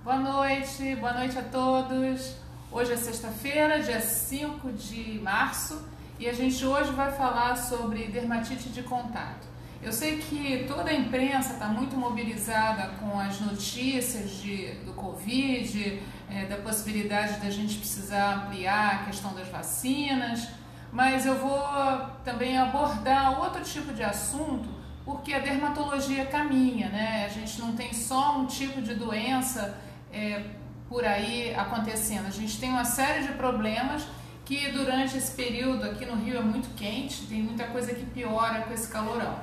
Boa noite a todos. Hoje é sexta-feira, dia 5 de março, e a gente hoje vai falar sobre dermatite de contato. Eu sei que toda a imprensa está muito mobilizada com as notícias do Covid, da possibilidade da gente precisar ampliar a questão das vacinas, mas eu vou também abordar outro tipo de assunto, porque a dermatologia caminha, né? A gente não tem só um tipo de doença por aí acontecendo. A gente tem uma série de problemas que durante esse período aqui no Rio é muito quente, tem muita coisa que piora com esse calorão.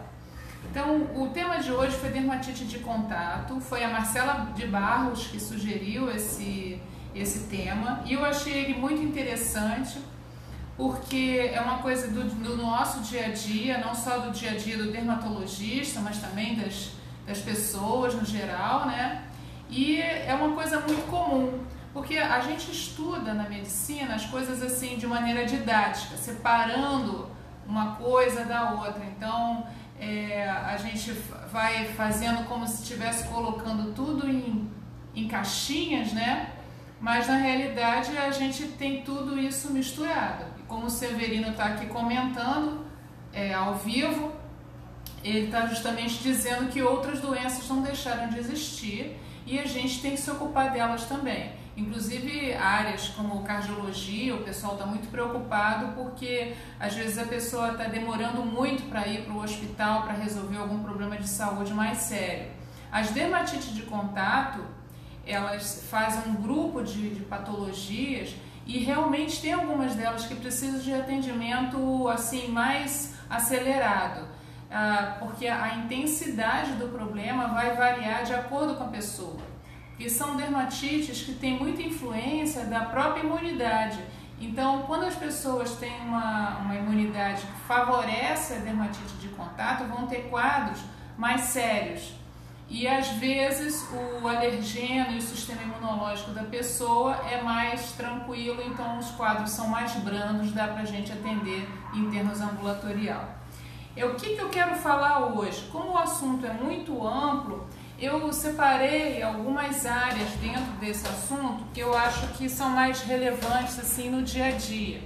Então, o tema de hoje foi dermatite de contato, foi a Marcela de Barros que sugeriu esse tema e eu achei ele muito interessante porque é uma coisa do nosso dia a dia, não só do dia a dia do dermatologista, mas também das pessoas no geral, né? E é uma coisa muito comum, porque a gente estuda na medicina as coisas assim de maneira didática, separando uma coisa da outra. Então, a gente vai fazendo como se estivesse colocando tudo em caixinhas, né? Mas na realidade a gente tem tudo isso misturado. E como o Severino está aqui comentando ao vivo, ele está justamente dizendo que outras doenças não deixaram de existir e a gente tem que se ocupar delas também. Inclusive áreas como cardiologia, o pessoal está muito preocupado porque às vezes a pessoa está demorando muito para ir para o hospital para resolver algum problema de saúde mais sério. As dermatites de contato, elas fazem um grupo de patologias e realmente tem algumas delas que precisam de atendimento assim mais acelerado. Porque a intensidade do problema vai variar de acordo com a pessoa. E são dermatites que têm muita influência da própria imunidade. Então, quando as pessoas têm uma imunidade que favorece a dermatite de contato, vão ter quadros mais sérios. E às vezes o alergeno e o sistema imunológico da pessoa é mais tranquilo, então os quadros são mais brandos, dá pra gente atender em termos ambulatorial. O que eu quero falar hoje? Como o assunto é muito amplo, eu separei algumas áreas dentro desse assunto que eu acho que são mais relevantes assim no dia a dia.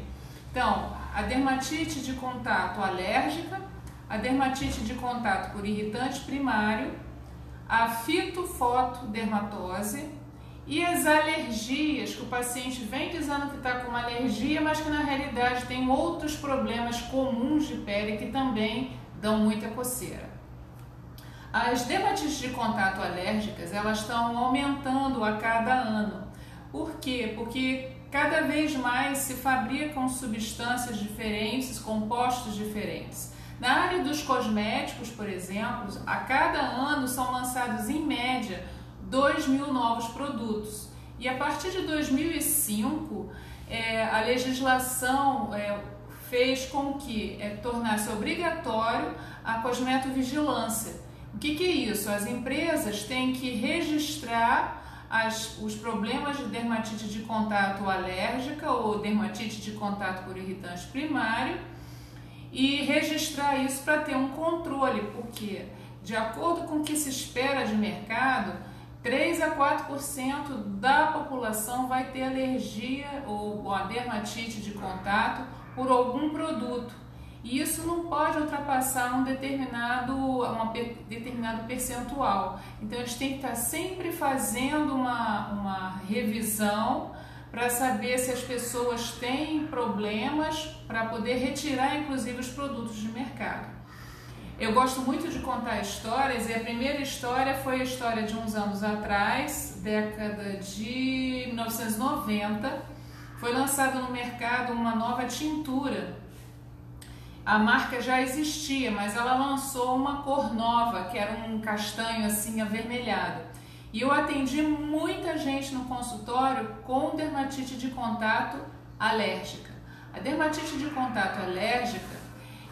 Então, a dermatite de contato alérgica, a dermatite de contato por irritante primário, a fitofotodermatose e as alergias, que o paciente vem dizendo que está com uma alergia, mas que na realidade tem outros problemas comuns de pele que também dão muita coceira. As dermatites de contato alérgicas, elas estão aumentando a cada ano. Por quê? Porque cada vez mais se fabricam substâncias diferentes, compostos diferentes. Na área dos cosméticos, por exemplo, a cada ano são lançados em média 2.000 novos produtos. E a partir de 2005, a legislação fez com que tornasse obrigatório a cosmetovigilância. O que é isso? As empresas têm que registrar os problemas de dermatite de contato alérgica ou dermatite de contato por irritante primário e registrar isso para ter um controle, porque de acordo com o que se espera de mercado, 3 a 4% da população vai ter alergia ou a dermatite de contato por algum produto. E isso não pode ultrapassar um determinado percentual. Então, eles têm que estar sempre fazendo uma revisão para saber se as pessoas têm problemas para poder retirar, inclusive, os produtos de mercado. Eu gosto muito de contar histórias e a primeira história foi a história de uns anos atrás, década de 1990, foi lançada no mercado uma nova tintura. A marca já existia, mas ela lançou uma cor nova, que era um castanho assim avermelhado. E eu atendi muita gente no consultório com dermatite de contato alérgica. A dermatite de contato alérgica,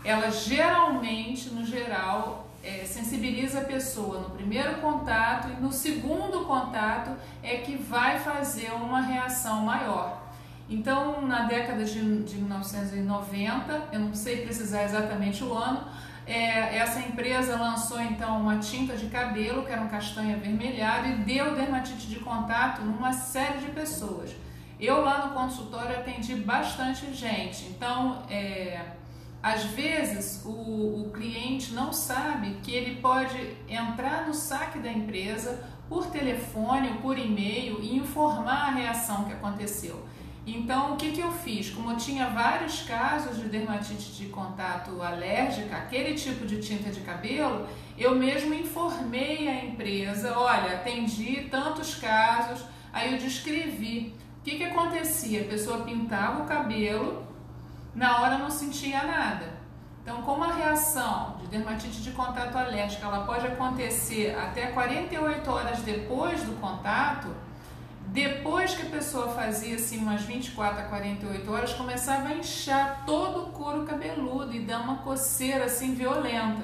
ela geralmente, no geral, sensibiliza a pessoa no primeiro contato e no segundo contato é que vai fazer uma reação maior. Então, na década de 1990, eu não sei precisar exatamente o ano, essa empresa lançou então uma tinta de cabelo, que era um castanho avermelhado, e deu dermatite de contato numa série de pessoas. Eu lá no consultório atendi bastante gente, então às vezes o cliente não sabe que ele pode entrar no saque da empresa por telefone ou por e-mail e informar a reação que aconteceu. Então, o que eu fiz? Como eu tinha vários casos de dermatite de contato alérgica, aquele tipo de tinta de cabelo, eu mesmo informei a empresa, olha, atendi tantos casos, aí eu descrevi. O que acontecia? A pessoa pintava o cabelo, na hora não sentia nada. Então, como a reação de dermatite de contato alérgica, ela pode acontecer até 48 horas depois do contato, depois que a pessoa fazia assim umas 24 a 48 horas, começava a inchar todo o couro cabeludo e dar uma coceira assim violenta.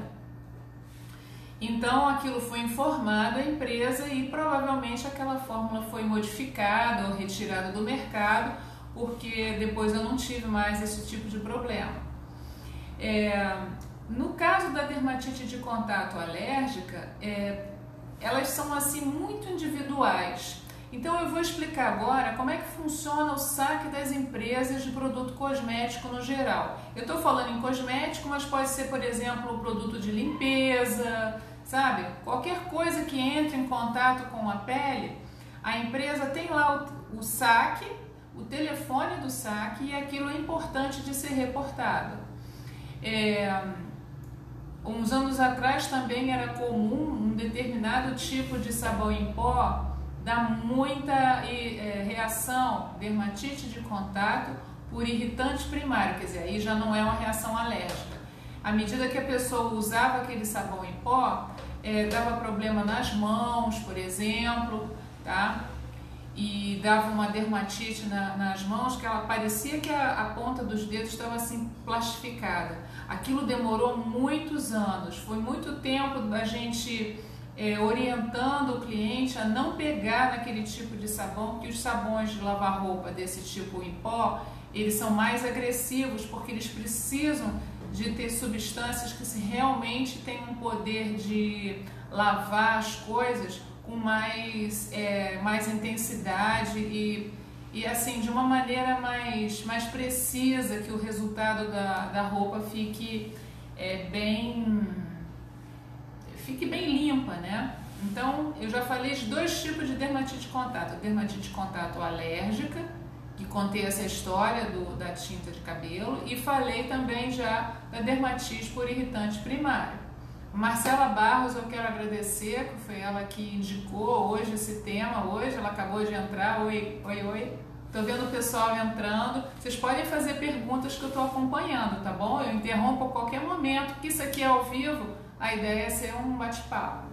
Então aquilo foi informado à empresa e provavelmente aquela fórmula foi modificada ou retirada do mercado, porque depois eu não tive mais esse tipo de problema. No caso da dermatite de contato alérgica, elas são assim muito individuais. Então eu vou explicar agora como é que funciona o saque das empresas de produto cosmético no geral. Eu estou falando em cosmético, mas pode ser, por exemplo, um produto de limpeza, sabe? Qualquer coisa que entre em contato com a pele, a empresa tem lá o saque, o telefone do saque, e aquilo é importante de ser reportado. Uns anos atrás também era comum um determinado tipo de sabão em pó dá muita reação, dermatite de contato por irritante primário, quer dizer, aí já não é uma reação alérgica. À medida que a pessoa usava aquele sabão em pó, dava problema nas mãos, por exemplo, tá? E dava uma dermatite nas mãos que ela parecia que a ponta dos dedos estava assim plastificada. Aquilo demorou muitos anos, foi muito tempo da gente orientando o cliente a não pegar naquele tipo de sabão, porque os sabões de lavar roupa desse tipo em pó, eles são mais agressivos, porque eles precisam de ter substâncias que realmente têm um poder de lavar as coisas com mais intensidade e assim, de uma maneira mais precisa, que o resultado da roupa fique bem limpa, né? Então, eu já falei de dois tipos de dermatite de contato. A dermatite de contato alérgica, que contém essa história da tinta de cabelo, e falei também já da dermatite por irritante primário. Marcela Barros, eu quero agradecer, que foi ela que indicou hoje esse tema, ela acabou de entrar. Oi. Tô vendo o pessoal entrando. Vocês podem fazer perguntas que eu tô acompanhando, tá bom? Eu interrompo a qualquer momento, porque isso aqui é ao vivo, a ideia é ser um bate-papo.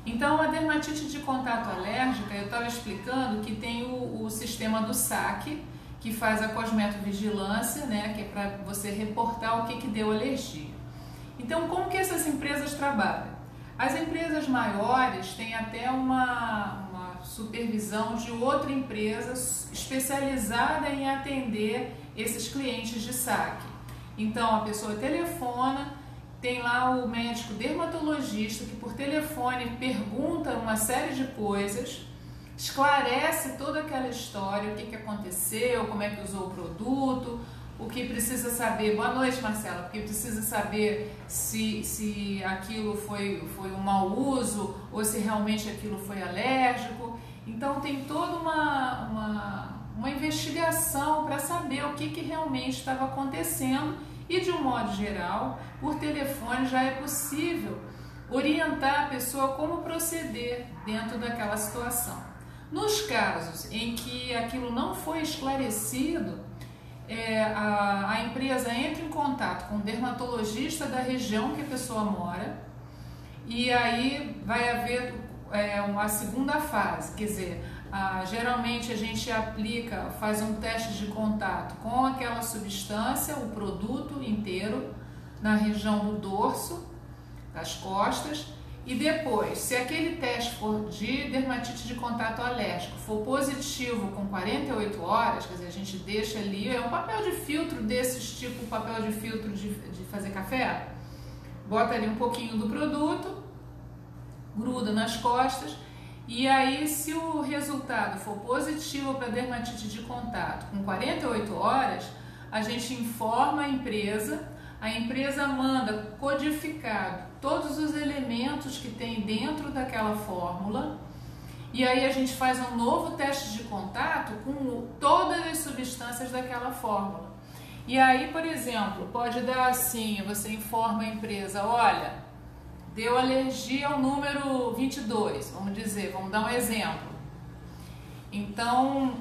Então, a dermatite de contato alérgica, eu estava explicando que tem o sistema do saque, que faz a cosmetovigilância, né, que é para você reportar o que deu alergia. Então, como que essas empresas trabalham? As empresas maiores têm até uma supervisão de outra empresa especializada em atender esses clientes de saque. Então, a pessoa telefona, tem lá o médico dermatologista que por telefone pergunta uma série de coisas, esclarece toda aquela história, o que aconteceu, como é que usou o produto, o que precisa saber. Boa noite, Marcela. Porque precisa saber se aquilo foi um mau uso ou se realmente aquilo foi alérgico. Então tem toda uma investigação para saber o que realmente estava acontecendo e, de um modo geral, por telefone já é possível orientar a pessoa como proceder dentro daquela situação. Nos casos em que aquilo não foi esclarecido, a empresa entra em contato com o dermatologista da região que a pessoa mora, e aí vai haver uma segunda fase, quer dizer, geralmente a gente faz um teste de contato com aquela substância, o produto inteiro, na região do dorso, das costas, E depois, se aquele teste for de dermatite de contato alérgico for positivo com 48 horas, quer dizer, a gente deixa ali, é um papel de filtro desses, tipo papel de filtro de fazer café, bota ali um pouquinho do produto, gruda nas costas, e aí se o resultado for positivo para dermatite de contato com 48 horas, a gente informa a empresa manda codificado todos os elementos que tem dentro daquela fórmula, e aí a gente faz um novo teste de contato com todas as substâncias daquela fórmula. E aí, por exemplo, pode dar assim, você informa a empresa, olha, deu alergia ao número 22, vamos dizer, vamos dar um exemplo. Então,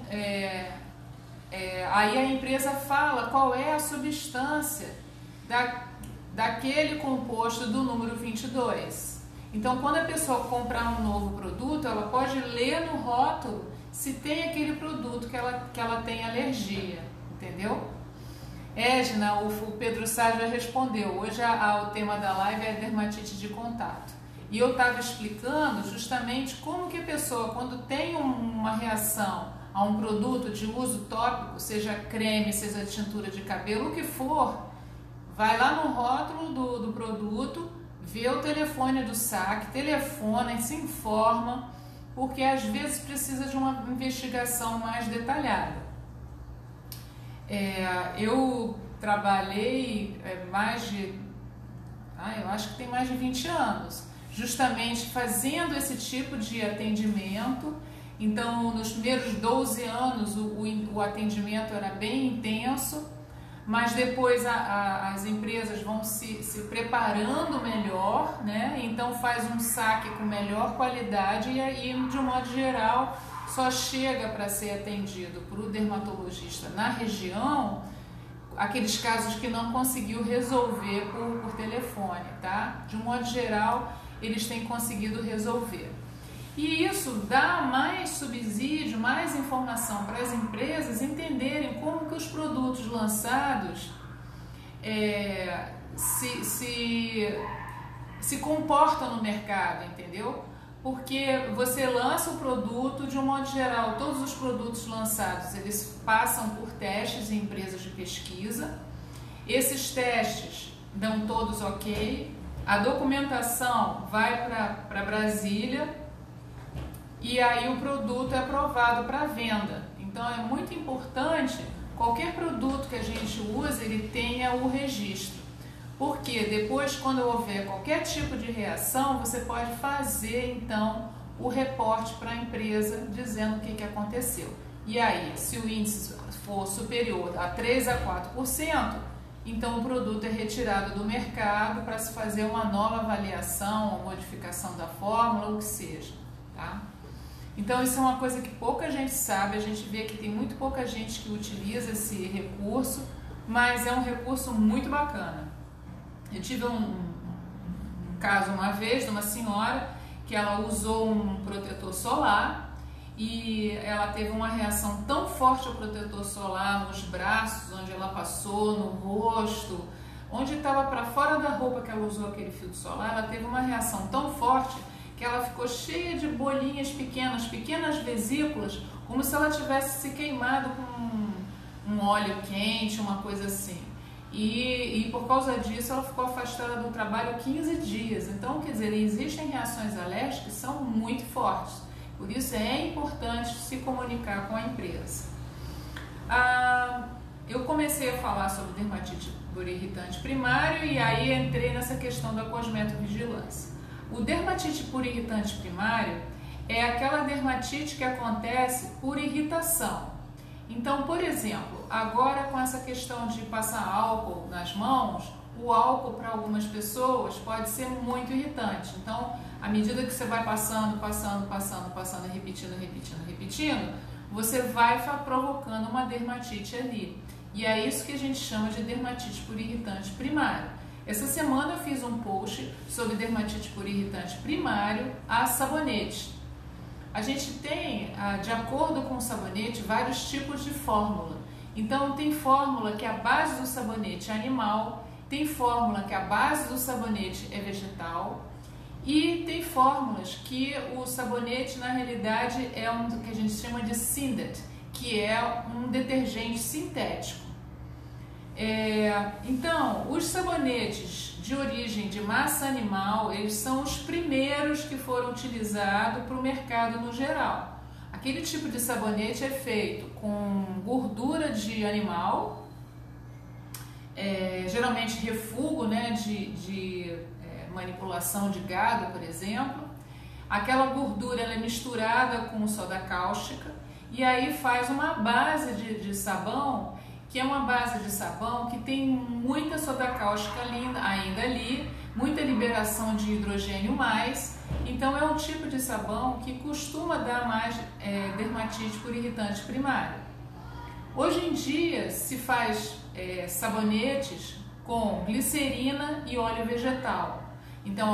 aí a empresa fala qual é a substância daquele composto do número 22. Então, quando a pessoa comprar um novo produto, ela pode ler no rótulo se tem aquele produto que ela tem alergia, entendeu? Edna, o Pedro Sá já respondeu. Hoje o tema da live é dermatite de contato. E eu estava explicando justamente como que a pessoa, quando tem uma reação a um produto de uso tópico, seja creme, seja tintura de cabelo, o que for, vai lá no rótulo do produto, vê o telefone do saque, telefona e se informa, porque às vezes precisa de uma investigação mais detalhada. Eu trabalhei eu acho que tem mais de 20 anos, justamente fazendo esse tipo de atendimento. Então, nos primeiros 12 anos o atendimento era bem intenso, mas depois as empresas vão se preparando melhor, né? Então faz um saque com melhor qualidade e aí, de um modo geral, só chega para ser atendido por o dermatologista na região aqueles casos que não conseguiu resolver por telefone, tá? De um modo geral, eles têm conseguido resolver. E isso dá mais subsídio, mais informação para as empresas entenderem como que os produtos lançados se comportam no mercado, entendeu? Porque você lança o produto, de um modo geral, todos os produtos lançados, eles passam por testes em empresas de pesquisa. Esses testes dão todos ok, a documentação vai para Brasília, e aí o produto é aprovado para venda. Então é muito importante, qualquer produto que a gente use, ele tenha o registro. Porque depois, quando houver qualquer tipo de reação, você pode fazer então o reporte para a empresa dizendo o que aconteceu. E aí, se o índice for superior a 3 a 4%, então o produto é retirado do mercado para se fazer uma nova avaliação ou modificação da fórmula, ou o que seja, tá? Então isso é uma coisa que pouca gente sabe, a gente vê que tem muito pouca gente que utiliza esse recurso, mas é um recurso muito bacana. Eu tive um caso uma vez de uma senhora que ela usou um protetor solar e ela teve uma reação tão forte ao protetor solar nos braços, onde ela passou, no rosto, onde estava para fora da roupa que ela usou aquele filtro solar, ela teve uma reação tão forte que ela ficou cheia de bolinhas pequenas vesículas, como se ela tivesse se queimado com um óleo quente, uma coisa assim. E por causa disso ela ficou afastada do trabalho 15 dias. Então, quer dizer, existem reações alérgicas que são muito fortes. Por isso é importante se comunicar com a empresa. Eu comecei a falar sobre dermatite por irritante primário e aí entrei nessa questão da cosmetovigilância. O dermatite por irritante primário é aquela dermatite que acontece por irritação. Então, por exemplo, agora com essa questão de passar álcool nas mãos, o álcool para algumas pessoas pode ser muito irritante. Então, à medida que você vai passando, repetindo, você vai provocando uma dermatite ali. E é isso que a gente chama de dermatite por irritante primário. Essa semana eu fiz um post sobre dermatite por irritante primário a sabonete. A gente tem, de acordo com o sabonete, vários tipos de fórmula. Então, tem fórmula que a base do sabonete é animal, tem fórmula que a base do sabonete é vegetal E tem fórmulas que o sabonete na realidade é um que a gente chama de Syndet, que é um detergente sintético. Então, os sabonetes de origem de massa animal, eles são os primeiros que foram utilizados para o mercado no geral. Aquele tipo de sabonete é feito com gordura de animal, geralmente refúgio, né, de manipulação de gado, por exemplo. Aquela gordura ela é misturada com soda cáustica e aí faz uma base de sabão, que é uma base de sabão que tem muita soda cáustica ainda ali, muita liberação de hidrogênio mais. Então é um tipo de sabão que costuma dar mais dermatite por irritante primário. Hoje em dia se faz sabonetes com glicerina e óleo vegetal. Então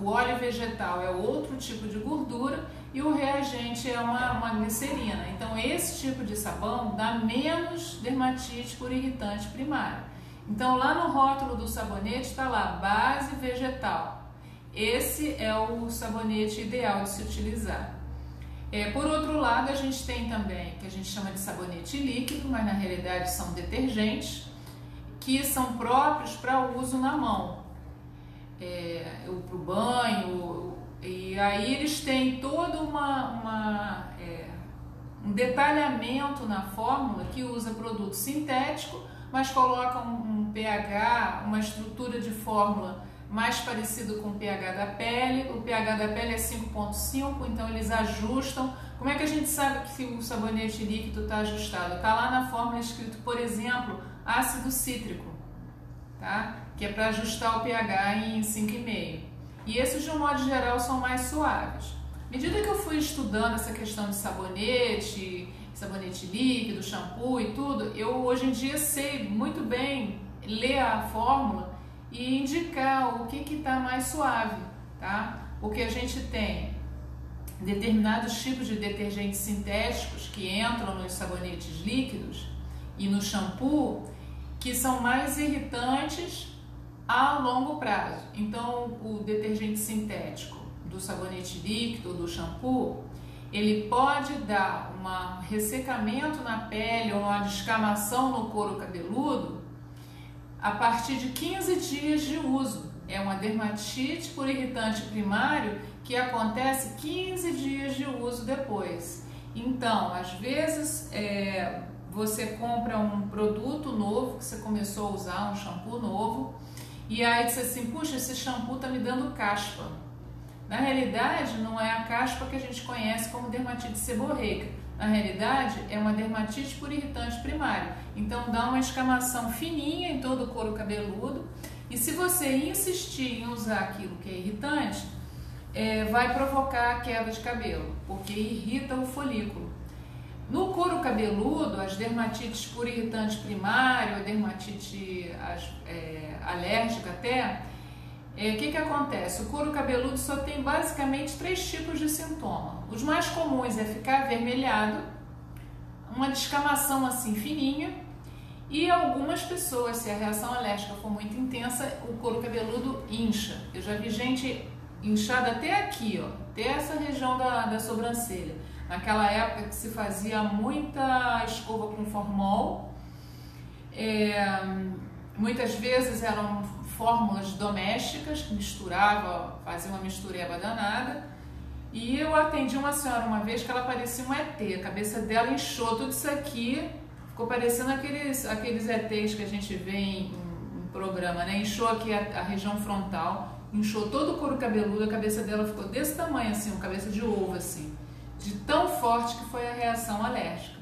o óleo vegetal é outro tipo de gordura e o reagente é uma glicerina. Então esse tipo de sabão dá menos dermatite por irritante primário. Então lá no rótulo do sabonete está lá, base vegetal. Esse é o sabonete ideal de se utilizar. Por outro lado, a gente tem também, que a gente chama de sabonete líquido, mas na realidade são detergentes, que são próprios para uso na mão, para o banho, e aí eles têm todo um detalhamento na fórmula que usa produto sintético, mas coloca um pH, uma estrutura de fórmula mais parecido com o pH da pele. O pH da pele é 5,5, então eles ajustam. Como é que a gente sabe que o sabonete líquido está ajustado? Está lá na fórmula escrito, por exemplo, ácido cítrico, tá? Que é para ajustar o pH em 5,5. E esses, de um modo geral, são mais suaves. À medida que eu fui estudando essa questão de sabonete líquido, shampoo e tudo, eu hoje em dia sei muito bem ler a fórmula e indicar o que está mais suave, tá? Porque a gente tem determinados tipos de detergentes sintéticos que entram nos sabonetes líquidos e no shampoo que são mais irritantes a longo prazo. Então, o detergente sintético do sabonete líquido ou do shampoo, ele pode dar um ressecamento na pele ou uma descamação no couro cabeludo a partir de 15 dias de uso. É uma dermatite por irritante primário que acontece 15 dias de uso depois. Então, às vezes, você compra um produto novo que você começou a usar, um shampoo novo, e aí diz assim, puxa, esse shampoo tá me dando caspa. Na realidade, não é a caspa que a gente conhece como dermatite seborreica. Na realidade, é uma dermatite por irritante primário. Então, dá uma escamação fininha em todo o couro cabeludo. E se você insistir em usar aquilo que é irritante, vai provocar queda de cabelo, porque irrita o folículo. No couro cabeludo, as dermatites por irritante primário, a dermatite alérgica até, o que acontece? O couro cabeludo só tem basicamente 3 tipos de sintoma. Os mais comuns é ficar avermelhado, uma descamação assim fininha, e algumas pessoas, se a reação alérgica for muito intensa, o couro cabeludo incha. Eu já vi gente inchada até aqui, ó, até essa região da sobrancelha. Naquela época que se fazia muita escova com formol, muitas vezes eram fórmulas domésticas que misturava, fazia uma mistureba danada. E eu atendi uma senhora uma vez que ela parecia um ET, a cabeça dela inchou, tudo isso aqui ficou parecendo aqueles ETs que a gente vê em programa, né? Inchou aqui a região frontal, inchou todo o couro cabeludo, a cabeça dela ficou desse tamanho assim, uma cabeça de ovo assim, de tão forte que foi a reação alérgica.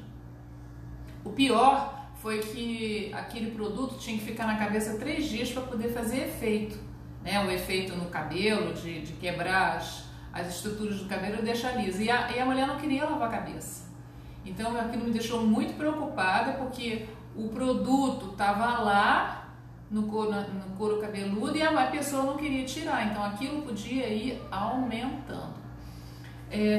O pior foi que aquele produto tinha que ficar na cabeça 3 dias para poder fazer efeito, né? O efeito no cabelo, de quebrar as estruturas do cabelo e deixar liso. E a mulher não queria lavar a cabeça. Então aquilo me deixou muito preocupada, porque o produto estava lá no couro cabeludo e a pessoa não queria tirar. Então aquilo podia ir aumentando.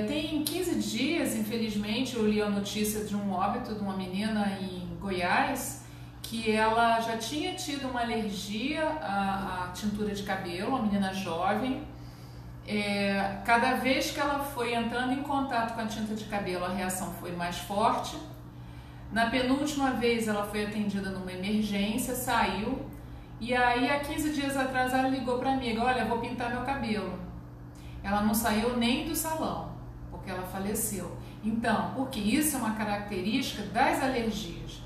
Tem 15 dias, infelizmente, eu li a notícia de um óbito de uma menina em Goiás, que ela já tinha tido uma alergia à tintura de cabelo, uma menina jovem, Cada vez que ela foi entrando em contato com a tinta de cabelo, a reação foi mais forte. Na penúltima vez ela foi atendida numa emergência, saiu, e aí há 15 dias atrás ela ligou para a amiga: olha, eu vou pintar meu cabelo. Ela não saiu nem do salão, porque ela faleceu. Então, porque isso é uma característica das alergias.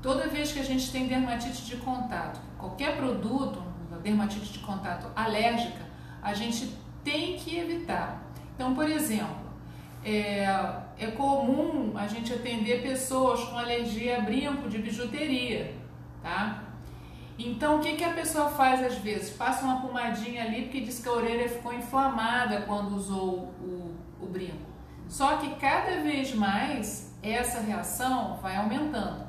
Toda vez que a gente tem dermatite de contato, qualquer produto, dermatite de contato alérgica, a gente tem que evitar. Então, por exemplo, é comum a gente atender pessoas com alergia a brinco de bijuteria, tá? Então, o que a pessoa faz às vezes? Passa uma pomadinha ali porque diz que a orelha ficou inflamada quando usou o brinco. Só que cada vez mais essa reação vai aumentando.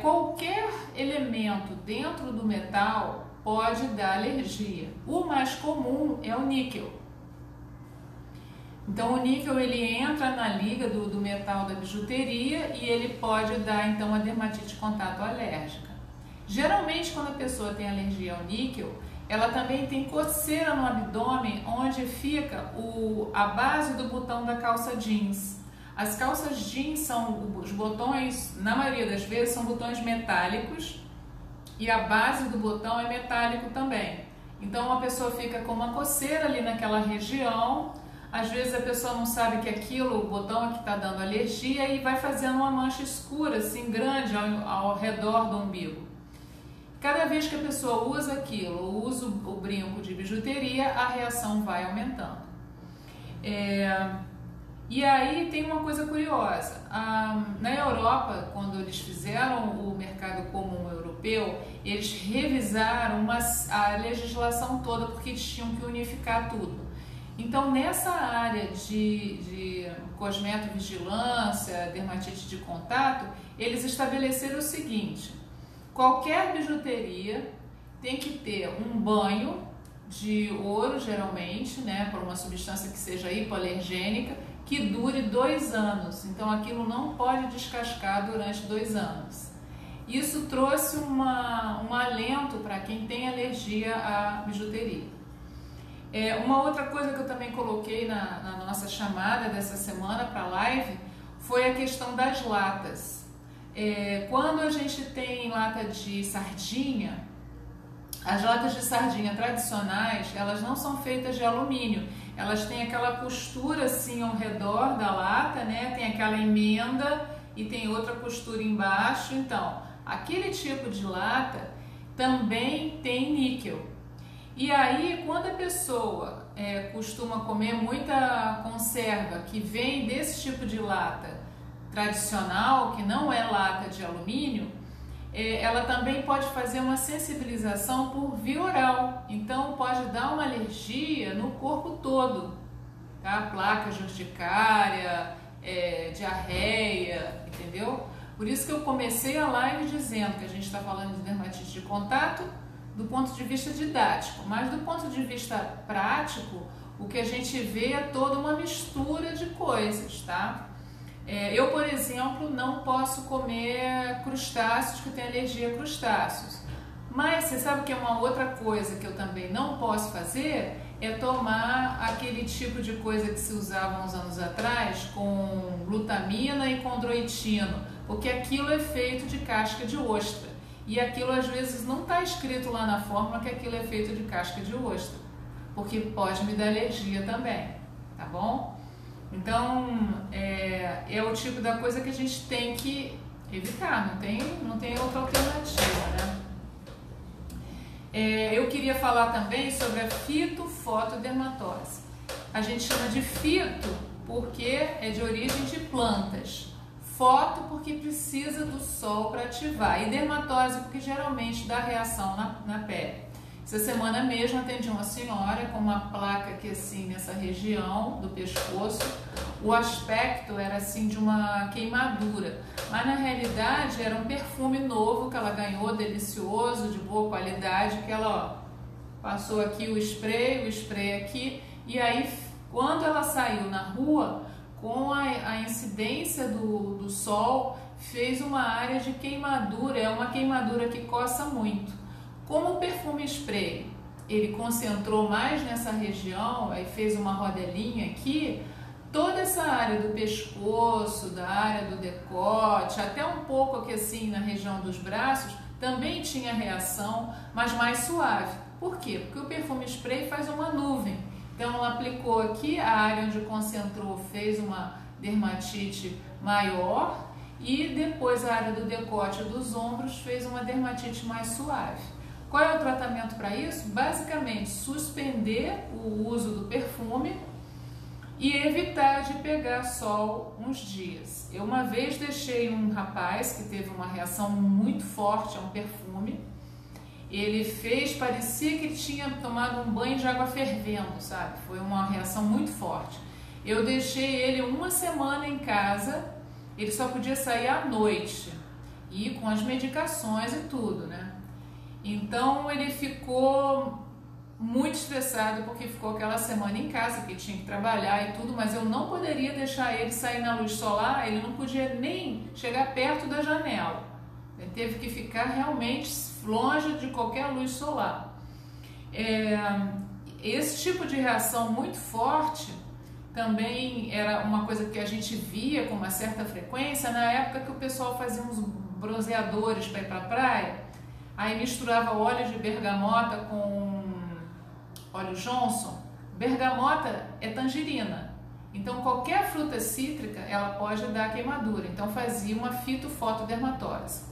Qualquer elemento dentro do metal pode dar alergia. O mais comum é o níquel. Então o níquel ele entra na liga do metal da bijuteria e ele pode dar então a dermatite de contato alérgica. Geralmente quando a pessoa tem alergia ao níquel, ela também tem coceira no abdômen onde fica a base do botão da calça jeans. As calças jeans são os botões, na maioria das vezes, são botões metálicos e a base do botão é metálico também. Então a pessoa fica com uma coceira ali naquela região, às vezes a pessoa não sabe que aquilo, o botão é que está dando alergia e vai fazendo uma mancha escura, assim, grande ao redor do umbigo. Cada vez que a pessoa usa aquilo, usa o brinco de bijuteria, a reação vai aumentando. E aí tem uma coisa curiosa, na Europa, quando eles fizeram o mercado comum europeu, eles revisaram a legislação toda porque eles tinham que unificar tudo. Então nessa área de cosmetovigilância, dermatite de contato, eles estabeleceram o seguinte: qualquer bijuteria tem que ter um banho de ouro, geralmente, né, por uma substância que seja hipoalergênica, que dure 2 anos. Então aquilo não pode descascar durante 2 anos. Isso trouxe um alento para quem tem alergia à bijuteria. Uma outra coisa que eu também coloquei na nossa chamada dessa semana para a live foi a questão das latas. Quando a gente tem lata de sardinha, as latas de sardinha tradicionais, elas não são feitas de alumínio, elas têm aquela costura assim ao redor da lata, né? Tem aquela emenda e tem outra costura embaixo. Então, aquele tipo de lata também tem níquel. E aí, quando a pessoa costuma comer muita conserva que vem desse tipo de lata tradicional, que não é lata de alumínio, ela também pode fazer uma sensibilização por via oral. Então pode dar uma alergia no corpo todo, tá? Placa de urticária, diarreia, entendeu? Por isso que eu comecei a live dizendo que a gente está falando de dermatite de contato do ponto de vista didático, mas do ponto de vista prático, o que a gente vê é toda uma mistura de coisas, tá? Eu, por exemplo, não posso comer crustáceos, que eu tenho alergia a crustáceos. Mas você sabe que é uma outra coisa que eu também não posso fazer? É tomar aquele tipo de coisa que se usava uns anos atrás com glutamina e condroitino, porque aquilo é feito de casca de ostra. E aquilo às vezes não está escrito lá na fórmula que aquilo é feito de casca de ostra, porque pode me dar alergia também, tá bom? Então, é o tipo da coisa que a gente tem que evitar, não tem outra alternativa, né? Eu queria falar também sobre a fitofotodermatose. A gente chama de fito porque é de origem de plantas, foto porque precisa do sol para ativar, e dermatose porque geralmente dá reação na pele. Essa semana mesmo atendi uma senhora com uma placa aqui assim nessa região do pescoço. O aspecto era assim de uma queimadura, mas na realidade era um perfume novo que ela ganhou, delicioso, de boa qualidade, que ela passou aqui o spray aqui, e aí quando ela saiu na rua, com a incidência do sol, fez uma área de queimadura, é uma queimadura que coça muito. Como o perfume spray ele concentrou mais nessa região, aí fez uma rodelinha aqui, toda essa área do pescoço, da área do decote, até um pouco aqui assim na região dos braços, também tinha reação, mas mais suave. Por quê? Porque o perfume spray faz uma nuvem. Então ela aplicou aqui, a área onde concentrou fez uma dermatite maior e depois a área do decote e dos ombros fez uma dermatite mais suave. Qual é o tratamento para isso? Basicamente, suspender o uso do perfume e evitar de pegar sol uns dias. Eu uma vez deixei um rapaz que teve uma reação muito forte a um perfume. Ele fez, parecia que ele tinha tomado um banho de água fervendo, sabe? Foi uma reação muito forte. Eu deixei ele uma semana em casa, ele só podia sair à noite e com as medicações e tudo, né? Então ele ficou muito estressado porque ficou aquela semana em casa, porque tinha que trabalhar e tudo, mas eu não poderia deixar ele sair na luz solar, ele não podia nem chegar perto da janela. Ele teve que ficar realmente longe de qualquer luz solar. Esse tipo de reação muito forte também era uma coisa que a gente via com uma certa frequência na época que o pessoal fazia uns bronzeadores para ir para a praia. Aí misturava óleo de bergamota com óleo Johnson. Bergamota é tangerina, então qualquer fruta cítrica ela pode dar queimadura, então fazia uma fitofotodermatose.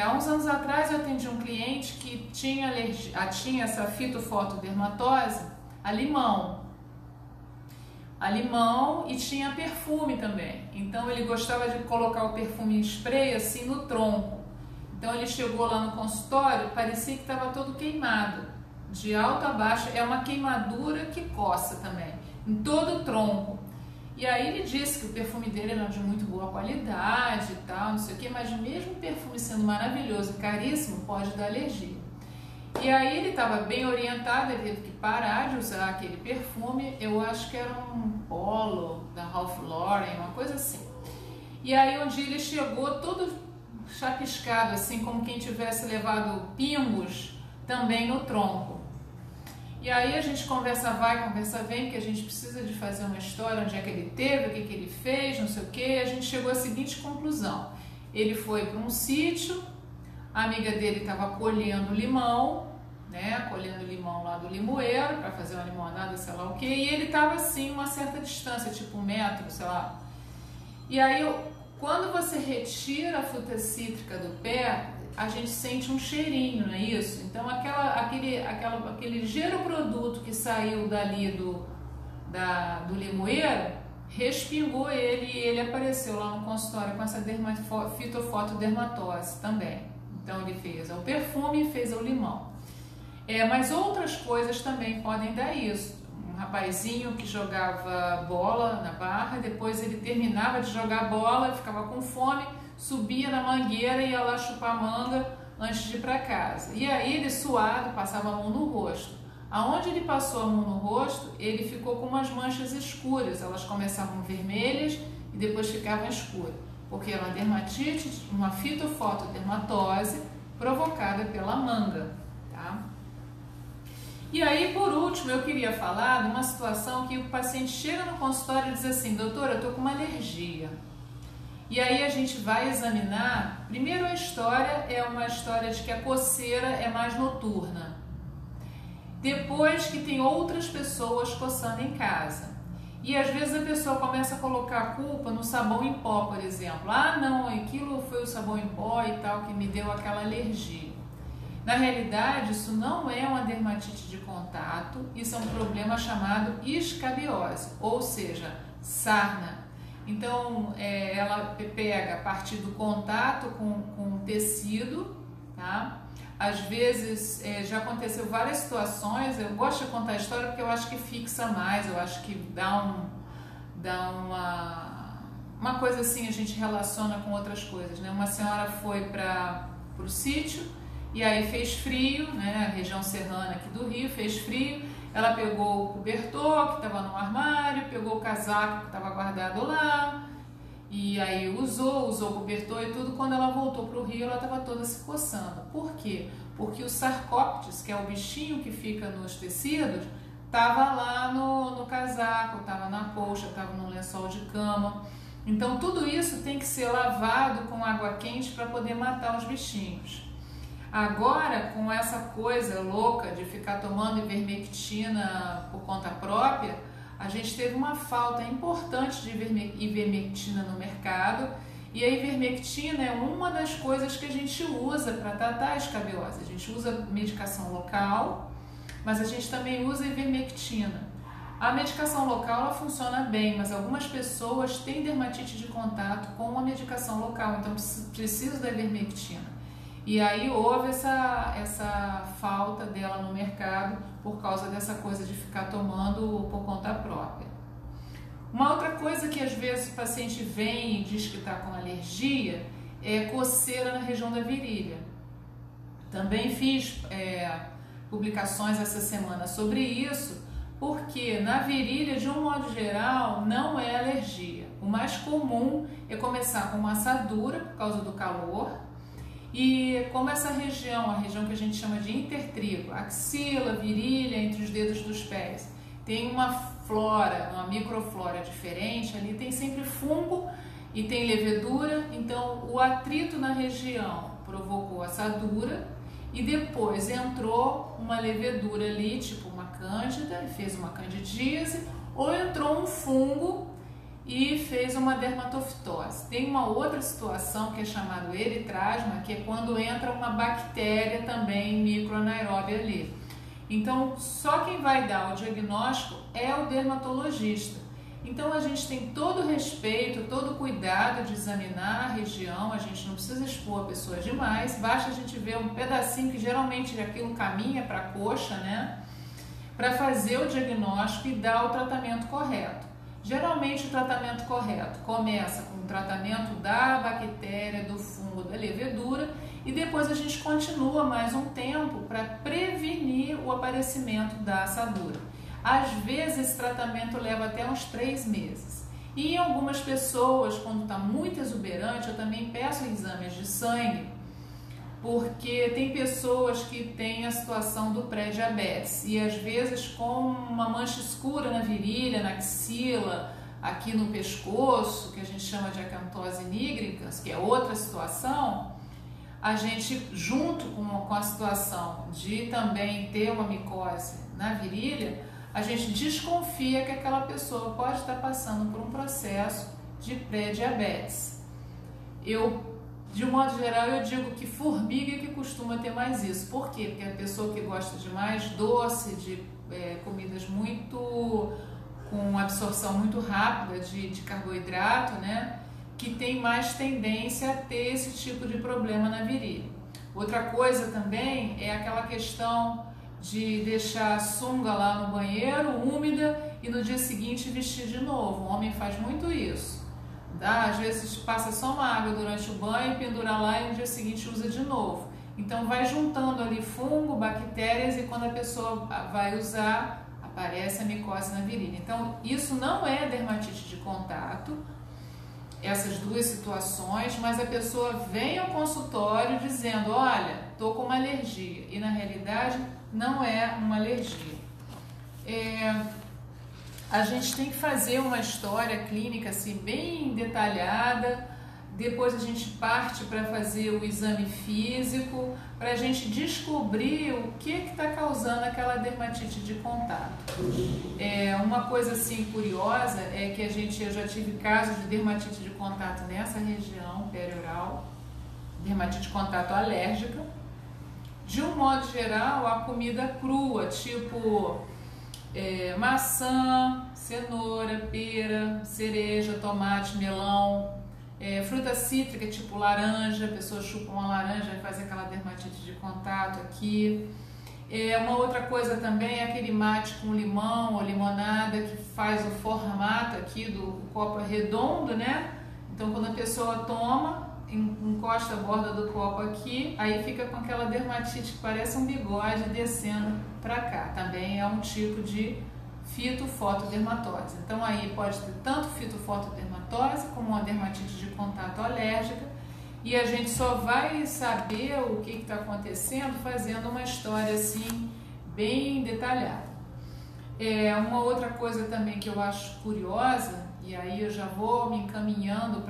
Há uns anos atrás eu atendi um cliente que tinha essa fitofotodermatose a limão e tinha perfume também, então ele gostava de colocar o perfume em spray assim no tronco. Então ele chegou lá no consultório, parecia que estava todo queimado, de alto a baixo, é uma queimadura que coça também, em todo o tronco. E aí ele disse que o perfume dele era de muito boa qualidade e tal, não sei o que, mas mesmo o perfume sendo maravilhoso e caríssimo, pode dar alergia. E aí ele estava bem orientado, ele teve que parar de usar aquele perfume, eu acho que era um Polo da Ralph Lauren, uma coisa assim. E aí um dia ele chegou todo chapiscado, assim como quem tivesse levado pingos também no tronco. E aí a gente conversa vai, conversa vem, que a gente precisa de fazer uma história, onde é que ele teve, o que que ele fez, não sei o que. A gente chegou à seguinte conclusão: ele foi para um sítio, a amiga dele estava colhendo limão, né, colhendo limão lá do limoeiro para fazer uma limonada, sei lá o que, e ele estava assim uma certa distância, tipo 1 metro, sei lá. E aí quando você retira a fruta cítrica do pé, a gente sente um cheirinho, não é isso? Então aquele ligeiro produto que saiu dali do limoeiro respingou ele e ele apareceu lá no consultório com essa fitofotodermatose também. Então ele fez o perfume e fez o limão. Mas outras coisas também podem dar isso. Um rapazinho que jogava bola na barra, depois ele terminava de jogar bola, ficava com fome, subia na mangueira e ia lá chupar manga antes de ir para casa. E aí ele, suado, passava a mão no rosto. Aonde ele passou a mão no rosto, ele ficou com umas manchas escuras, elas começavam vermelhas e depois ficavam escuras, porque era uma dermatite, uma fitofotodermatose provocada pela manga, tá? E aí, por último, eu queria falar de uma situação que o paciente chega no consultório e diz assim: doutora, eu tô com uma alergia. E aí a gente vai examinar. Primeiro, a história é uma história de que a coceira é mais noturna. Depois, que tem outras pessoas coçando em casa. E às vezes a pessoa começa a colocar a culpa no sabão em pó, por exemplo. Ah, não, aquilo foi o sabão em pó e tal que me deu aquela alergia. Na realidade, isso não é uma dermatite de contato, isso é um problema chamado escabiose, ou seja, sarna. Então, ela pega a partir do contato com o tecido, tá? Às vezes, já aconteceu várias situações, eu gosto de contar a história porque eu acho que fixa mais, eu acho que dá uma coisa assim, a gente relaciona com outras coisas, né? Uma senhora foi para o sítio, e aí fez frio, né, a região serrana aqui do Rio, fez frio, ela pegou o cobertor que estava no armário, pegou o casaco que estava guardado lá, E aí usou, cobertor e tudo. Quando ela voltou para o rio, ela estava toda se coçando. Por quê? Porque o sarcóptes, que é o bichinho que fica nos tecidos, estava lá no casaco, estava na colcha, estava no lençol de cama. Então tudo isso tem que ser lavado com água quente para poder matar os bichinhos. Agora, com essa coisa louca de ficar tomando ivermectina por conta própria, a gente teve uma falta importante de ivermectina no mercado, e a ivermectina é uma das coisas que a gente usa para tratar a escabiose. A gente usa medicação local, mas a gente também usa ivermectina. A medicação local ela funciona bem, mas algumas pessoas têm dermatite de contato com a medicação local, então precisam da ivermectina. E aí houve essa falta dela no mercado por causa dessa coisa de ficar tomando por conta própria. Uma outra coisa que às vezes o paciente vem e diz que está com alergia é coceira na região da virilha. Também fiz publicações essa semana sobre isso, porque na virilha, de um modo geral, não é alergia. O mais comum é começar com uma assadura por causa do calor. E como essa região, a região que a gente chama de intertrigo, axila, virilha, entre os dedos dos pés, tem uma flora, uma microflora diferente, ali tem sempre fungo e tem levedura, então o atrito na região provocou assadura e depois entrou uma levedura ali, tipo uma cândida, e fez uma candidíase, ou entrou um fungo e fez uma dermatofitose. Tem uma outra situação que é chamada eritrasma, que é quando entra uma bactéria também microanaeróbia ali. Então, só quem vai dar o diagnóstico é o dermatologista. Então, a gente tem todo o respeito, todo o cuidado de examinar a região, a gente não precisa expor a pessoa demais, basta a gente ver um pedacinho que geralmente aquilo caminha para a coxa, né? Para fazer o diagnóstico e dar o tratamento correto. Geralmente o tratamento correto começa com o tratamento da bactéria, do fungo, da levedura e depois a gente continua mais um tempo para prevenir o aparecimento da assadura. Às vezes esse tratamento leva até uns 3 meses. E em algumas pessoas, quando está muito exuberante, eu também peço exames de sangue, porque tem pessoas que têm a situação do pré-diabetes e às vezes com uma mancha escura na virilha, na axila, aqui no pescoço, que a gente chama de acantose nigricans, que é outra situação, a gente, junto com a situação de também ter uma micose na virilha, a gente desconfia que aquela pessoa pode estar passando por um processo de pré-diabetes. De um modo geral, eu digo que formiga que costuma ter mais isso. Por quê? Porque a pessoa que gosta de mais doce, de comidas com absorção muito rápida de carboidrato, né? Que tem mais tendência a ter esse tipo de problema na virilha. Outra coisa também é aquela questão de deixar a sunga lá no banheiro, úmida, e no dia seguinte vestir de novo. O homem faz muito isso. Às vezes passa só uma água durante o banho, pendura lá e no dia seguinte usa de novo. Então vai juntando ali fungo, bactérias e quando a pessoa vai usar, aparece a micose na virilha. Então isso não é dermatite de contato, essas duas situações, mas a pessoa vem ao consultório dizendo, olha, estou com uma alergia, e na realidade não é uma alergia. A gente tem que fazer uma história clínica assim, bem detalhada, depois a gente parte para fazer o exame físico, para a gente descobrir o que está causando aquela dermatite de contato. Uma coisa assim curiosa é que eu já tive casos de dermatite de contato nessa região perioral, dermatite de contato alérgica. De um modo geral, a comida crua, tipo maçã, cenoura, pera, cereja, tomate, melão, fruta cítrica tipo laranja, a pessoa chupa uma laranja e faz aquela dermatite de contato aqui. Uma outra coisa também é aquele mate com limão ou limonada que faz o formato aqui do copo redondo, né? Então quando a pessoa toma, encosta a borda do copo aqui, aí fica com aquela dermatite que parece um bigode descendo para cá. Também é um tipo de fitofotodermatose. Então aí pode ter tanto fitofotodermatose como uma dermatite de contato alérgica, e a gente só vai saber o que está acontecendo fazendo uma história assim bem detalhada. Uma outra coisa também que eu acho curiosa, e aí eu já vou me encaminhando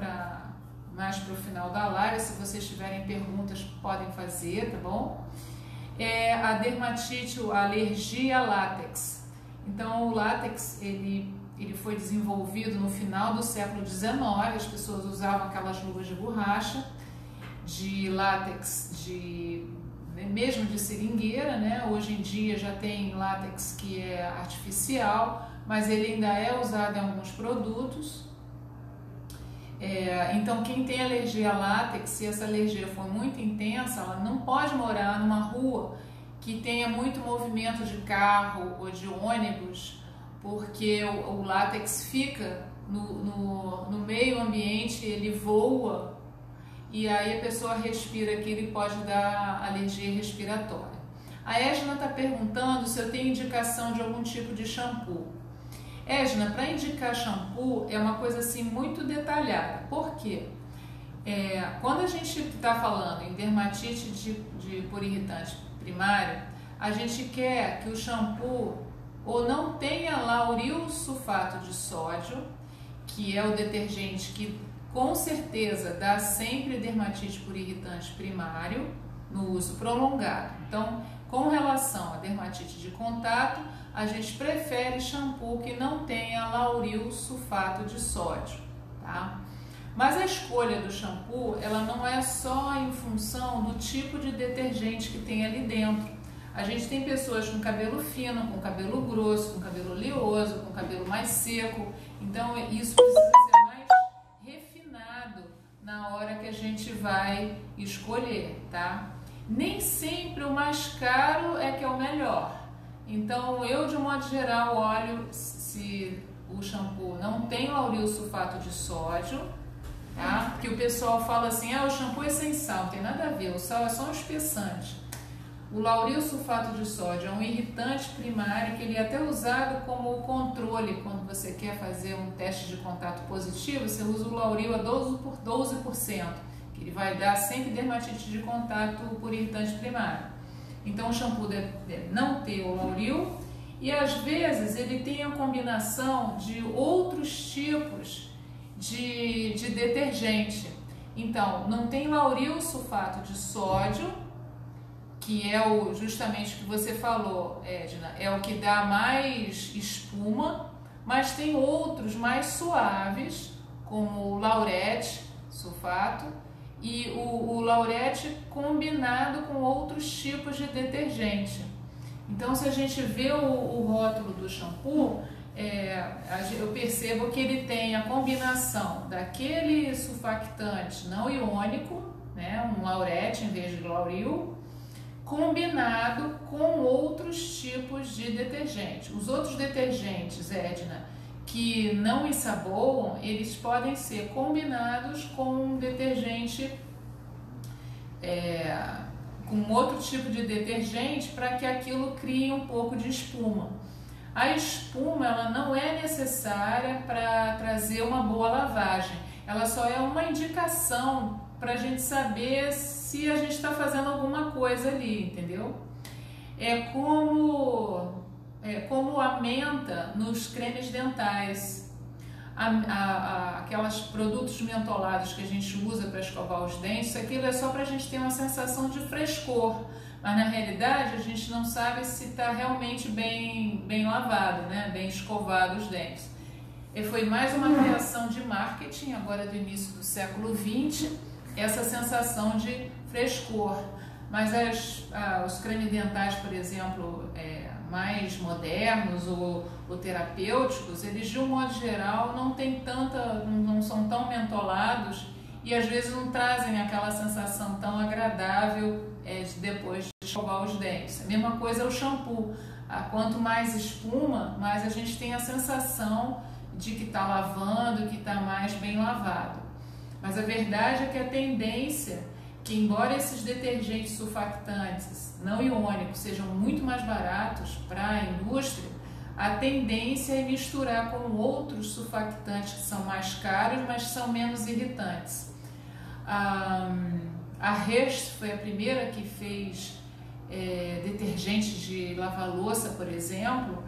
mais para o final da live, se vocês tiverem perguntas podem fazer, tá bom? A dermatite, a alergia a látex. Então o látex ele foi desenvolvido no final do século XIX, as pessoas usavam aquelas luvas de borracha, de látex, mesmo de seringueira, né? Hoje em dia já tem látex que é artificial, mas ele ainda é usado em alguns produtos. Então quem tem alergia a látex, se essa alergia for muito intensa, ela não pode morar numa rua que tenha muito movimento de carro ou de ônibus, porque o látex fica no meio ambiente, ele voa, e aí a pessoa respira aquilo e pode dar alergia respiratória. A Edna está perguntando se eu tenho indicação de algum tipo de shampoo. Edna, para indicar shampoo é uma coisa assim muito detalhada. Por quê? Quando a gente está falando em dermatite por irritante primário, a gente quer que o shampoo ou não tenha lauril sulfato de sódio, que é o detergente que com certeza dá sempre dermatite por irritante primário no uso prolongado. Então, com relação à dermatite de contato, a gente prefere shampoo que não tenha lauril sulfato de sódio, tá? Mas a escolha do shampoo, ela não é só em função do tipo de detergente que tem ali dentro. A gente tem pessoas com cabelo fino, com cabelo grosso, com cabelo oleoso, com cabelo mais seco, então isso precisa ser mais refinado na hora que a gente vai escolher, tá? Nem sempre o mais caro é que é o melhor. Então eu, de um modo geral, olho se o shampoo não tem lauril sulfato de sódio, tá? Porque o pessoal fala assim, o shampoo é sem sal, não tem nada a ver, o sal é só um espessante. O lauril sulfato de sódio é um irritante primário que ele é até usado como controle. Quando você quer fazer um teste de contato positivo, você usa o lauril a 12%, que ele vai dar sempre dermatite de contato por irritante primário. Então o shampoo deve não ter o lauril, e às vezes ele tem a combinação de outros tipos de detergente. Então não tem lauril sulfato de sódio, que é justamente o que você falou, Edna, é o que dá mais espuma, mas tem outros mais suaves, como o laurete sulfato e o laurete combinado com outros tipos de detergente. Então, se a gente vê o rótulo do shampoo, eu percebo que ele tem a combinação daquele surfactante não iônico, né, um laurete em vez de lauril, combinado com outros tipos de detergente. Os outros detergentes, Edna, que não ensaboam, eles podem ser combinados com um detergente, com outro tipo de detergente, para que aquilo crie um pouco de espuma. A espuma, ela não é necessária para trazer uma boa lavagem, ela só é uma indicação para a gente saber se a gente está fazendo alguma coisa ali, entendeu? É como a menta nos cremes dentais, aqueles produtos mentolados que a gente usa para escovar os dentes, aquilo é só para a gente ter uma sensação de frescor, mas na realidade a gente não sabe se está realmente bem lavado, né? Bem escovado os dentes. Foi mais uma criação de marketing, agora do início do século XX, essa sensação de frescor, mas os cremes dentais, por exemplo, mais modernos ou terapêuticos, eles de um modo geral não são tão mentolados e às vezes não trazem aquela sensação tão agradável depois de escovar os dentes. A mesma coisa é o shampoo, quanto mais espuma, mais a gente tem a sensação de que está lavando, que está mais bem lavado. Mas a verdade é que a tendência, que embora esses detergentes surfactantes não iônicos sejam muito mais baratos para a indústria, a tendência é misturar com outros surfactantes que são mais caros, mas são menos irritantes. A Hearst foi a primeira que fez detergente de lavar louça, por exemplo,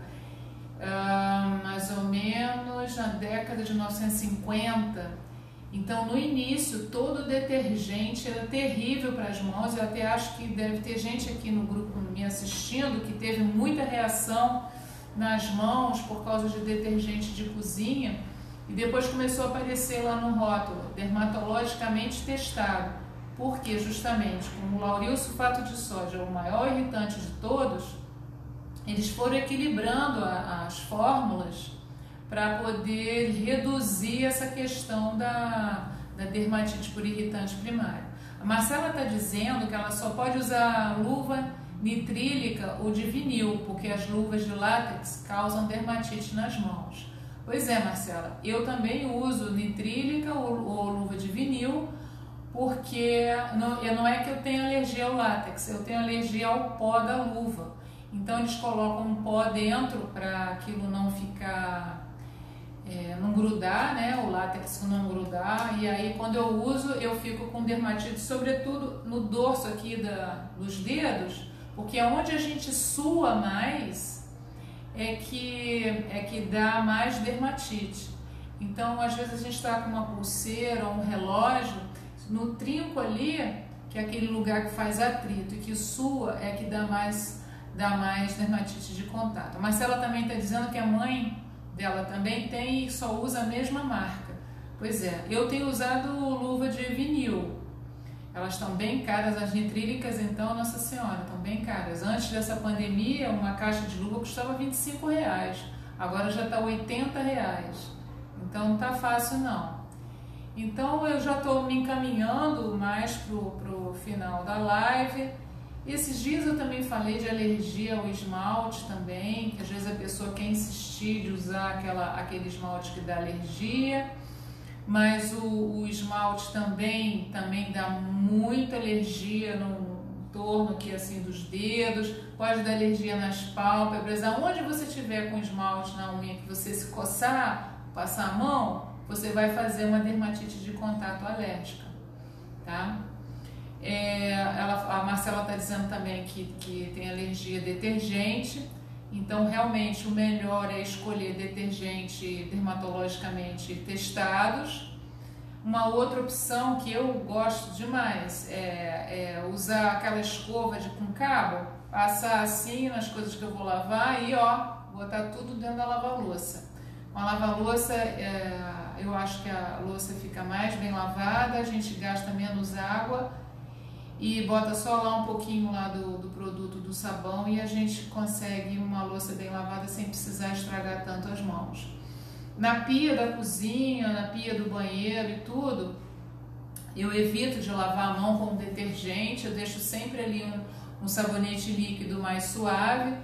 mais ou menos na década de 1950. Então, no início, todo detergente era terrível para as mãos. Eu até acho que deve ter gente aqui no grupo me assistindo que teve muita reação nas mãos por causa de detergente de cozinha, e depois começou a aparecer lá no rótulo, dermatologicamente testado, porque justamente como o lauryl sulfato de sódio é o maior irritante de todos, eles foram equilibrando as fórmulas para poder reduzir essa questão da dermatite por irritante primário. A Marcela está dizendo que ela só pode usar luva nitrílica ou de vinil, porque as luvas de látex causam dermatite nas mãos. Pois é, Marcela, eu também uso nitrílica ou luva de vinil, porque não é que eu tenho alergia ao látex, eu tenho alergia ao pó da luva. Então eles colocam um pó dentro para aquilo não ficar, não grudar, né? O látex não grudar, e aí quando eu uso eu fico com dermatite, sobretudo no dorso aqui dos dedos, porque onde a gente sua mais é que dá mais dermatite. Então, às vezes a gente está com uma pulseira ou um relógio, no trinco ali, que é aquele lugar que faz atrito e que sua, é que dá mais dermatite de contato. A Marcela também está dizendo que a mãe dela também tem e só usa a mesma marca. Pois é, eu tenho usado luva de vinil. Elas estão bem caras, as nitrílicas, então, Nossa Senhora, estão bem caras. Antes dessa pandemia, uma caixa de luva custava R$25, agora já está R$80. Então, não está fácil, não. Então, eu já estou me encaminhando mais pro final da live. Esses dias eu também falei de alergia ao esmalte também, que às vezes a pessoa quer insistir de usar aquele esmalte que dá alergia. Mas o esmalte também dá muita alergia no torno aqui assim dos dedos, pode dar alergia nas pálpebras. Aonde você tiver com esmalte na unha que você se coçar, passar a mão, você vai fazer uma dermatite de contato alérgica, tá? A Marcela está dizendo também que tem alergia a detergente. Então, realmente, o melhor é escolher detergente dermatologicamente testados. Uma outra opção que eu gosto demais é usar aquela escova com cabo, passar assim nas coisas que eu vou lavar e, botar tudo dentro da lava-louça. Com a lava-louça, eu acho que a louça fica mais bem lavada, a gente gasta menos água, e bota só lá um pouquinho lá do produto do sabão e a gente consegue uma louça bem lavada sem precisar estragar tanto as mãos. Na pia da cozinha, na pia do banheiro e tudo, eu evito de lavar a mão com detergente, eu deixo sempre ali um sabonete líquido mais suave,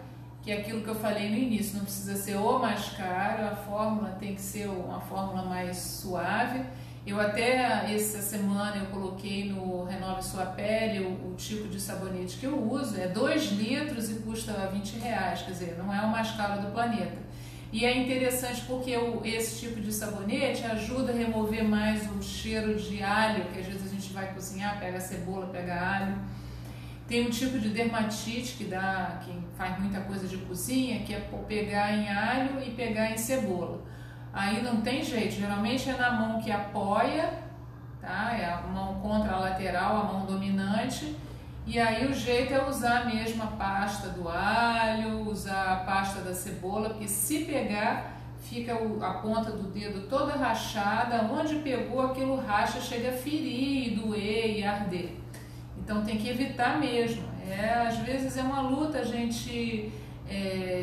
que é aquilo que eu falei no início, não precisa ser o mais caro, a fórmula tem que ser uma fórmula mais suave. Eu até essa semana eu coloquei no Renove Sua Pele o tipo de sabonete que eu uso, é 2 litros e custa R$20, quer dizer, não é o mais caro do planeta. E é interessante porque esse tipo de sabonete ajuda a remover mais o cheiro de alho, que às vezes a gente vai cozinhar, pega cebola, pega alho. Tem um tipo de dermatite que dá quem faz muita coisa de cozinha, que é pegar em alho e pegar em cebola. Aí não tem jeito, geralmente é na mão que apoia, tá? É a mão contralateral, a mão dominante, e aí o jeito é usar mesmo a pasta do alho, usar a pasta da cebola, porque se pegar, fica a ponta do dedo toda rachada, onde pegou aquilo racha, chega a ferir, doer e arder. Então tem que evitar mesmo. Às vezes é uma luta a gente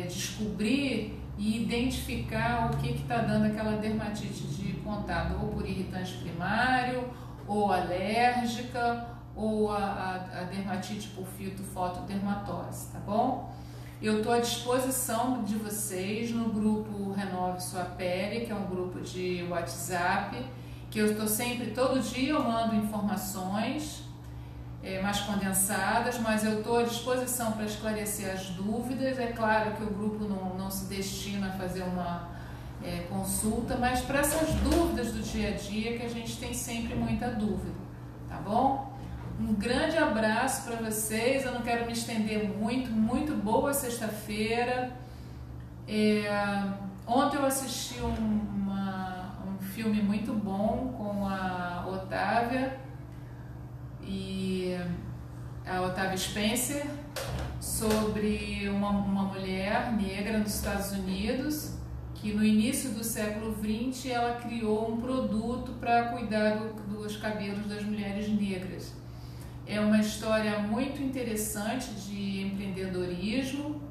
descobrir e identificar o que está dando aquela dermatite de contato, ou por irritante primário, ou alérgica, ou a dermatite por fitofotodermatose, tá bom? Eu estou à disposição de vocês no grupo Renove Sua Pele, que é um grupo de WhatsApp, que eu estou sempre, todo dia eu mando informações. mais condensadas, mas eu estou à disposição para esclarecer as dúvidas. É claro que o grupo não se destina a fazer uma consulta, mas para essas dúvidas do dia a dia que a gente tem sempre muita dúvida, tá bom? Um grande abraço para vocês, eu não quero me estender muito boa sexta-feira. Ontem eu assisti um filme muito bom com a Otávia Spencer, sobre uma mulher negra nos Estados Unidos, que no início do século XX ela criou um produto para cuidar dos cabelos das mulheres negras. É uma história muito interessante de empreendedorismo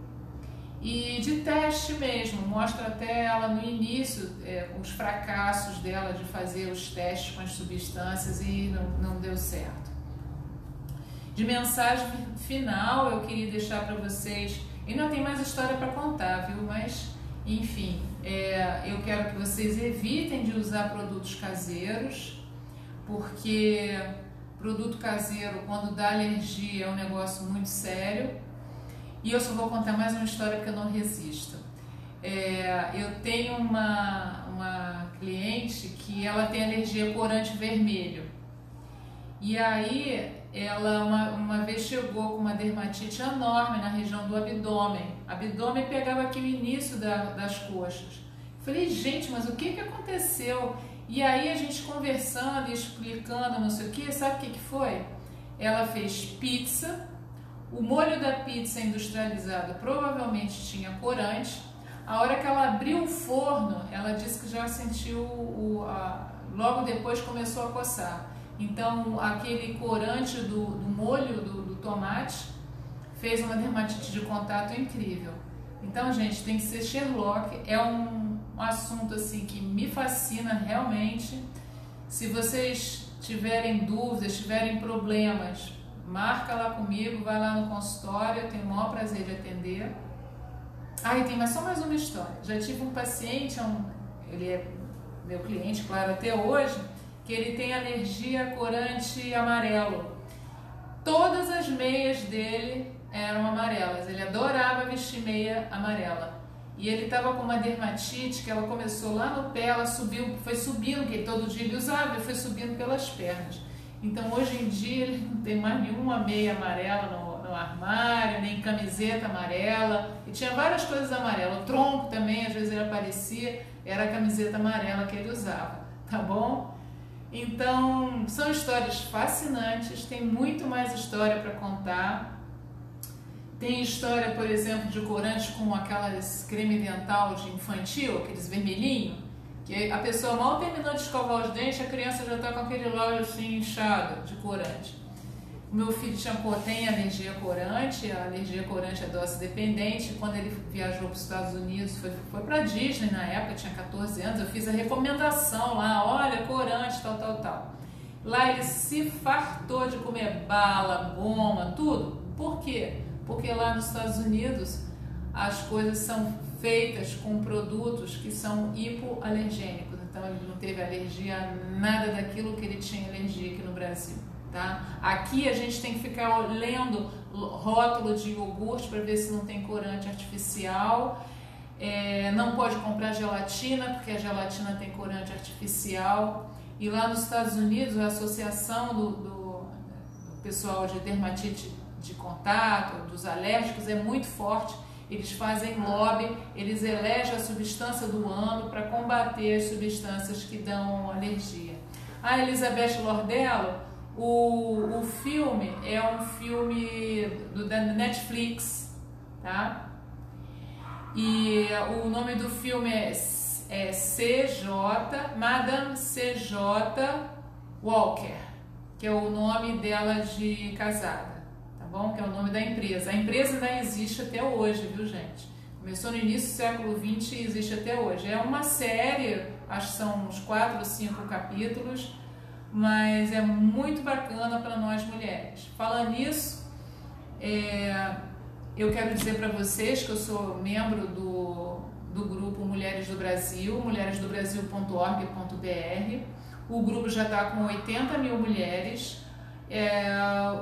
e de teste mesmo, mostra até ela no início os fracassos dela de fazer os testes com as substâncias e não deu certo. De mensagem final, eu queria deixar para vocês, ainda tem mais história para contar, viu? Mas, enfim, eu quero que vocês evitem de usar produtos caseiros, porque produto caseiro, quando dá alergia, é um negócio muito sério. E eu só vou contar mais uma história porque eu não resisto. Eu tenho uma cliente que ela tem alergia a corante vermelho. E aí ela uma vez chegou com uma dermatite enorme na região do abdômen. Abdômen pegava aqui o início das coxas. Falei, gente, mas o que aconteceu? E aí a gente conversando e explicando, não sei o que, sabe o que foi? Ela fez pizza, o molho da pizza industrializado provavelmente tinha corante. A hora que ela abriu o forno, ela disse que já sentiu, logo depois começou a coçar. Então aquele corante do molho do tomate fez uma dermatite de contato incrível. Então, gente, tem que ser Sherlock, é um assunto assim que me fascina realmente. Se vocês tiverem dúvidas, tiverem problemas, marca lá comigo, vai lá no consultório, eu tenho o maior prazer de atender. E tem só mais uma história. Já tive um paciente, ele é meu cliente, claro, até hoje, que ele tem alergia a corante amarelo. Todas as meias dele eram amarelas, ele adorava vestir meia amarela. E ele estava com uma dermatite que ela começou lá no pé, ela foi subindo, que todo dia ele usava, e foi subindo pelas pernas. Então hoje em dia ele não tem mais nenhuma meia amarela no armário, nem camiseta amarela, e tinha várias coisas amarelas. O tronco também, às vezes ele aparecia, era a camiseta amarela que ele usava, tá bom? Então são histórias fascinantes, tem muito mais história para contar. Tem história, por exemplo, de corante com aquelas creme dental de infantil, aqueles vermelhinhos, que a pessoa mal terminou de escovar os dentes, a criança já está com aquele lábio assim inchado de corante. O meu filho tem alergia a corante é dose dependente. Quando ele viajou para os Estados Unidos, foi para a Disney na época, tinha 14 anos, eu fiz a recomendação lá, olha, corante, tal. Lá ele se fartou de comer bala, goma, tudo. Por quê? Porque lá nos Estados Unidos as coisas são feitas com produtos que são hipoalergênicos. Então ele não teve alergia a nada daquilo que ele tinha alergia aqui no Brasil. Tá? Aqui a gente tem que ficar lendo rótulo de iogurte para ver se não tem corante artificial. Não pode comprar gelatina, porque a gelatina tem corante artificial. E lá nos Estados Unidos, a associação do pessoal de dermatite de contato, dos alérgicos, é muito forte. Eles fazem lobby, eles elegem a substância do ano para combater as substâncias que dão alergia. A Elizabeth Lordello, o filme é um filme da Netflix, tá? E o nome do filme é Madame C.J. Walker, que é o nome dela de casada, tá bom? Que é o nome da empresa. A empresa ainda existe até hoje, viu, gente? Começou no início do século XX e existe até hoje. É uma série, acho que são uns 4 ou 5 capítulos, mas é muito bacana para nós mulheres. Falando nisso, eu quero dizer para vocês que eu sou membro do grupo Mulheres do Brasil, mulheresdobrasil.org.br. O grupo já está com 80 mil mulheres.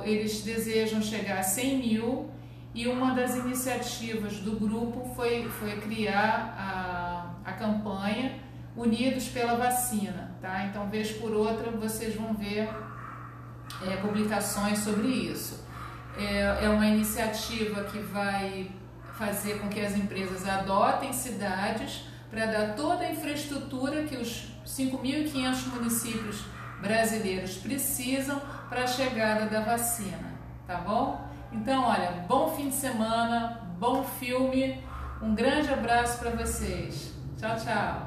eles desejam chegar a 100 mil e uma das iniciativas do grupo foi criar a campanha Unidos pela Vacina, tá? Então, vez por outra, vocês vão ver publicações sobre isso. É uma iniciativa que vai fazer com que as empresas adotem cidades para dar toda a infraestrutura que os 5.500 municípios brasileiros precisam para a chegada da vacina, tá bom? Então, olha, bom fim de semana, bom filme, um grande abraço para vocês. Tchau, tchau!